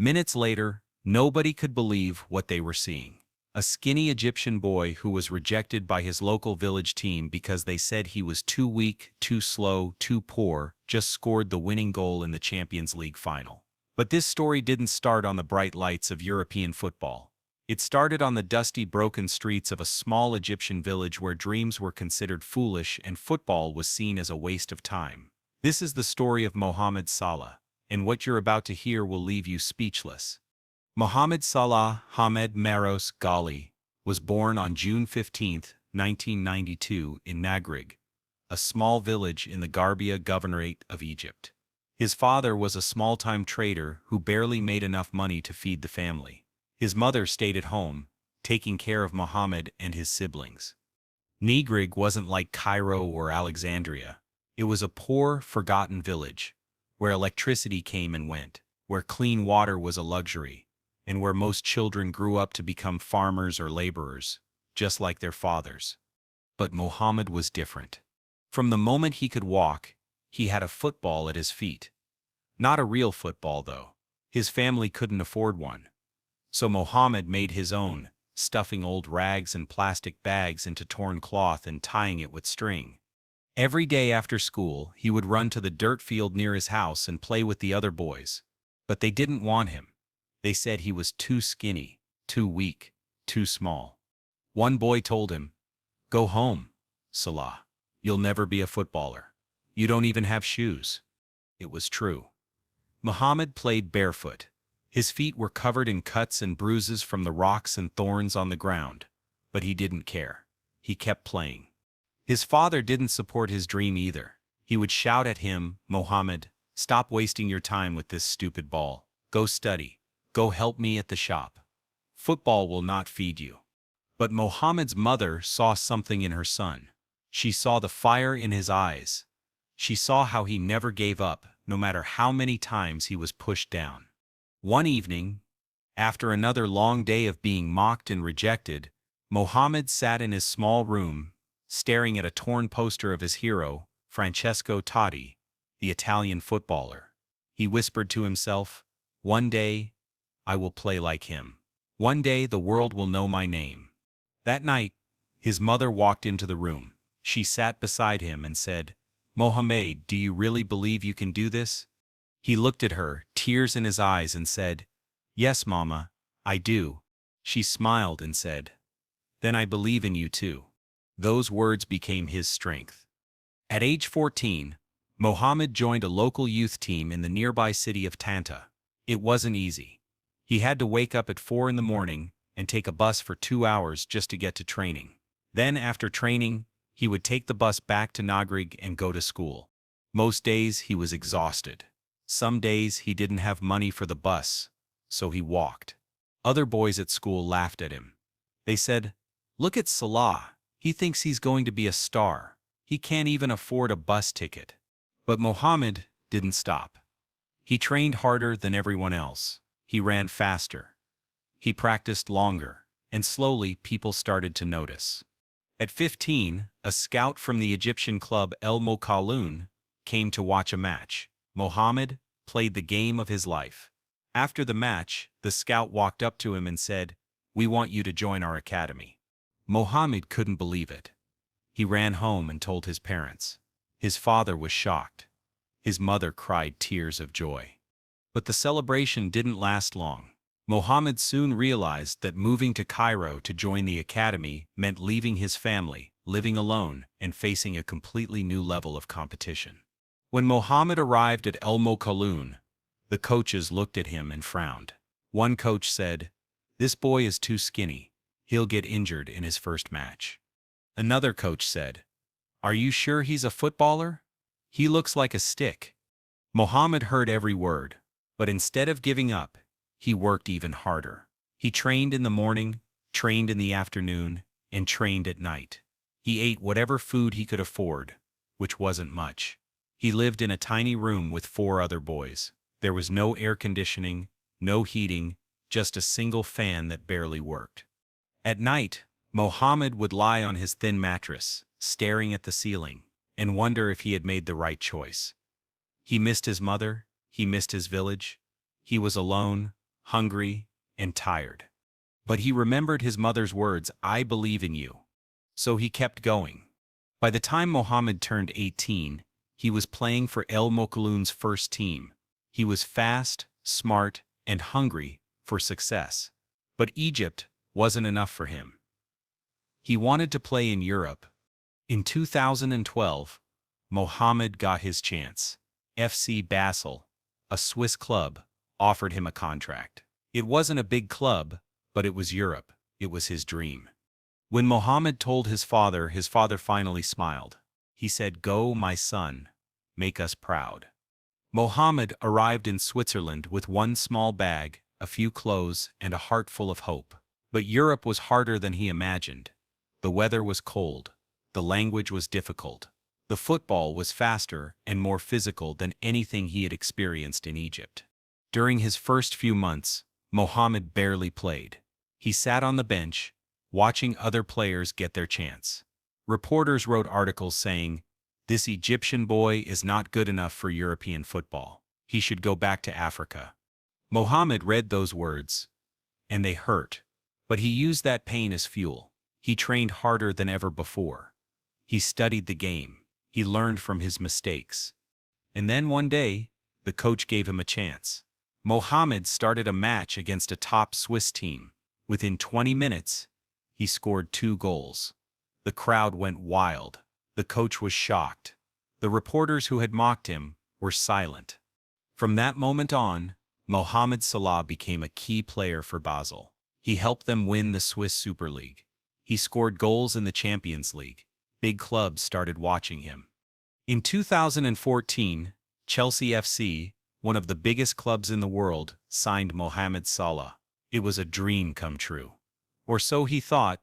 Minutes later, nobody could believe what they were seeing. A skinny Egyptian boy who was rejected by his local village team because they said he was too weak, too slow, too poor, just scored the winning goal in the Champions League final. But this story didn't start on the bright lights of European football. It started on the dusty, broken streets of a small Egyptian village where dreams were considered foolish and football was seen as a waste of time. This is the story of Mohamed Salah, and what you're about to hear will leave you speechless. Mohamed Salah Hamed Maros Ghali was born on June 15, 1992 in Nagrig, a small village in the Garbia Governorate of Egypt. His father was a small-time trader who barely made enough money to feed the family. His mother stayed at home, taking care of Mohammed and his siblings. Nagrig wasn't like Cairo or Alexandria. It was a poor, forgotten village, where electricity came and went, where clean water was a luxury, and where most children grew up to become farmers or laborers, just like their fathers. But Mohammed was different. From the moment he could walk, he had a football at his feet. Not a real football, though. His family couldn't afford one. So Mohammed made his own, stuffing old rags and plastic bags into torn cloth and tying it with string. Every day after school, he would run to the dirt field near his house and play with the other boys. But they didn't want him. They said he was too skinny, too weak, too small. One boy told him, "Go home, Salah. You'll never be a footballer. You don't even have shoes." It was true. Mohammed played barefoot. His feet were covered in cuts and bruises from the rocks and thorns on the ground. But he didn't care. He kept playing. His father didn't support his dream either. He would shout at him, "Mohammed, stop wasting your time with this stupid ball. Go study. Go help me at the shop. Football will not feed you." But Mohammed's mother saw something in her son. She saw the fire in his eyes. She saw how he never gave up, no matter how many times he was pushed down. One evening, after another long day of being mocked and rejected, Mohammed sat in his small room, staring at a torn poster of his hero, Francesco Totti, the Italian footballer. He whispered to himself, "One day, I will play like him. One day the world will know my name." That night, his mother walked into the room. She sat beside him and said, "Mohammed, do you really believe you can do this?" He looked at her, tears in his eyes, and said, "Yes, Mama, I do." She smiled and said, "Then I believe in you too." Those words became his strength. At age 14, Mohammed joined a local youth team in the nearby city of Tanta. It wasn't easy. He had to wake up at 4 in the morning and take a bus for 2 hours just to get to training. Then after training, he would take the bus back to Nagrig and go to school. Most days he was exhausted. Some days he didn't have money for the bus, so he walked. Other boys at school laughed at him. They said, "Look at Salah. He thinks he's going to be a star. He can't even afford a bus ticket." But Mohammed didn't stop. He trained harder than everyone else. He ran faster. He practiced longer, and slowly people started to notice. At 15, a scout from the Egyptian club El Mokaloon came to watch a match. Mohammed played the game of his life. After the match, the scout walked up to him and said, "We want you to join our academy." Mohammed couldn't believe it. He ran home and told his parents. His father was shocked. His mother cried tears of joy. But the celebration didn't last long. Mohammed soon realized that moving to Cairo to join the academy meant leaving his family, living alone, and facing a completely new level of competition. When Mohammed arrived at El Mokaloon, the coaches looked at him and frowned. One coach said, "This boy is too skinny. He'll get injured in his first match." Another coach said, "Are you sure he's a footballer? He looks like a stick." Mohammed heard every word, but instead of giving up, he worked even harder. He trained in the morning, trained in the afternoon, and trained at night. He ate whatever food he could afford, which wasn't much. He lived in a tiny room with 4 other boys. There was no air conditioning, no heating, just a single fan that barely worked. At night, Mohammed would lie on his thin mattress, staring at the ceiling, and wonder if he had made the right choice. He missed his mother, he missed his village. He was alone, hungry, and tired. But he remembered his mother's words, "I believe in you." So he kept going. By the time Mohamed turned 18, he was playing for El Mokhloun's first team. He was fast, smart, and hungry for success. But Egypt wasn't enough for him. He wanted to play in Europe. In 2012, Mohamed got his chance. FC Basel, a Swiss club, offered him a contract. It wasn't a big club, but it was Europe. It was his dream. When Mohamed told his father finally smiled. He said, "Go, my son. Make us proud." Mohamed arrived in Switzerland with one small bag, a few clothes, and a heart full of hope. But Europe was harder than he imagined. The weather was cold. The language was difficult. The football was faster and more physical than anything he had experienced in Egypt. During his first few months, Mohamed barely played. He sat on the bench, watching other players get their chance. Reporters wrote articles saying, "This Egyptian boy is not good enough for European football. He should go back to Africa." Mohamed read those words, and they hurt. But he used that pain as fuel. He trained harder than ever before. He studied the game. He learned from his mistakes. And then one day, the coach gave him a chance. Mohamed started a match against a top Swiss team. Within 20 minutes, he scored 2 goals. The crowd went wild. The coach was shocked. The reporters who had mocked him were silent. From that moment on, Mohamed Salah became a key player for Basel. He helped them win the Swiss Super League. He scored goals in the Champions League. Big clubs started watching him. In 2014, Chelsea FC, one of the biggest clubs in the world, signed Mohamed Salah. It was a dream come true. Or so he thought.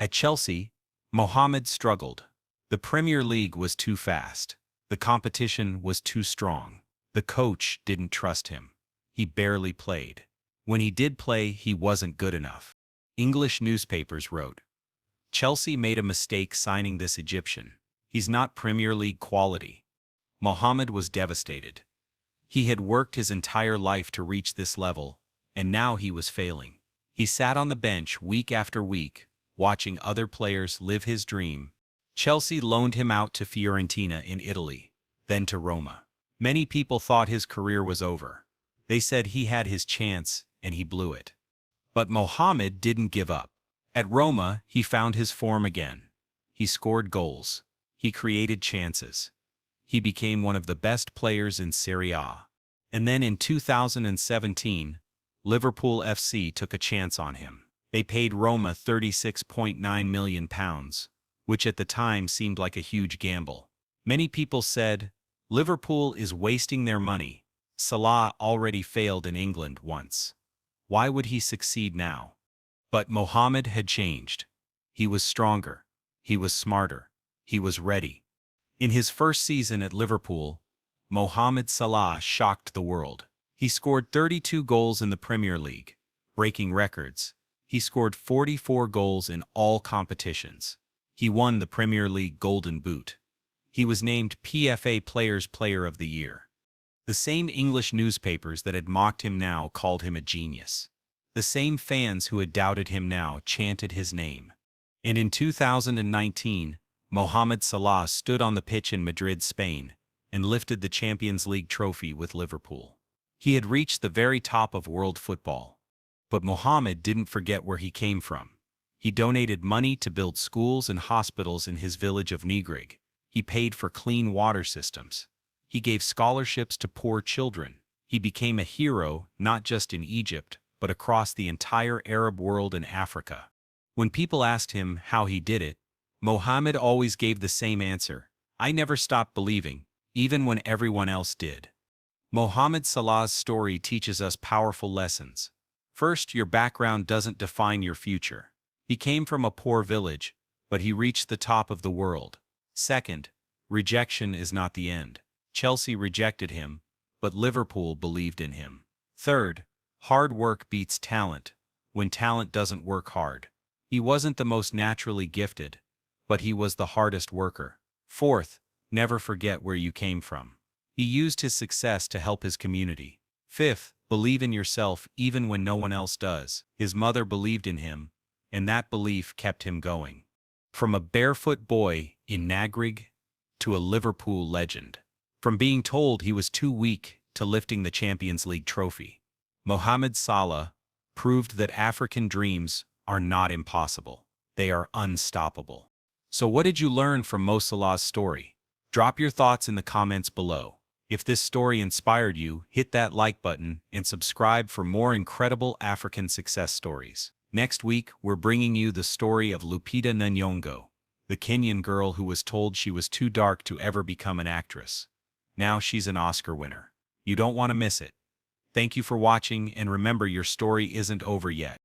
At Chelsea, Mohamed struggled. The Premier League was too fast. The competition was too strong. The coach didn't trust him. He barely played. When he did play, he wasn't good enough. English newspapers wrote, "Chelsea made a mistake signing this Egyptian. He's not Premier League quality." Mohamed was devastated. He had worked his entire life to reach this level, and now he was failing. He sat on the bench week after week, watching other players live his dream. Chelsea loaned him out to Fiorentina in Italy, then to Roma. Many people thought his career was over. They said he had his chance, and he blew it. But Mohamed didn't give up. At Roma, he found his form again. He scored goals. He created chances. He became one of the best players in Serie A. And then in 2017, Liverpool FC took a chance on him. They paid Roma £36.9 million, which at the time seemed like a huge gamble. Many people said, "Liverpool is wasting their money. Salah already failed in England once. Why would he succeed now?" But Mohamed had changed. He was stronger. He was smarter. He was ready. In his first season at Liverpool, Mohamed Salah shocked the world. He scored 32 goals in the Premier League, breaking records. He scored 44 goals in all competitions. He won the Premier League Golden Boot. He was named PFA Players' Player of the Year. The same English newspapers that had mocked him now called him a genius. The same fans who had doubted him now chanted his name. And in 2019, Mohamed Salah stood on the pitch in Madrid, Spain, and lifted the Champions League trophy with Liverpool. He had reached the very top of world football. But Mohamed didn't forget where he came from. He donated money to build schools and hospitals in his village of Nagrig. He paid for clean water systems. He gave scholarships to poor children. He became a hero not just in Egypt, but across the entire Arab world and Africa. When people asked him how he did it, Mohamed always gave the same answer: "I never stopped believing, even when everyone else did." Mohamed Salah's story teaches us powerful lessons. First, your background doesn't define your future. He came from a poor village, but he reached the top of the world. Second, rejection is not the end. Chelsea rejected him, but Liverpool believed in him. Third, hard work beats talent when talent doesn't work hard. He wasn't the most naturally gifted, but he was the hardest worker. Fourth, never forget where you came from. He used his success to help his community. Fifth, believe in yourself even when no one else does. His mother believed in him, and that belief kept him going. From a barefoot boy in Nagrig to a Liverpool legend. From being told he was too weak to lifting the Champions League trophy. Mohamed Salah proved that African dreams are not impossible. They are unstoppable. So what did you learn from Mo Salah's story? Drop your thoughts in the comments below. If this story inspired you, hit that like button and subscribe for more incredible African success stories. Next week, we're bringing you the story of Lupita Nyong'o, the Kenyan girl who was told she was too dark to ever become an actress. Now she's an Oscar winner. You don't want to miss it. Thank you for watching, and remember, your story isn't over yet.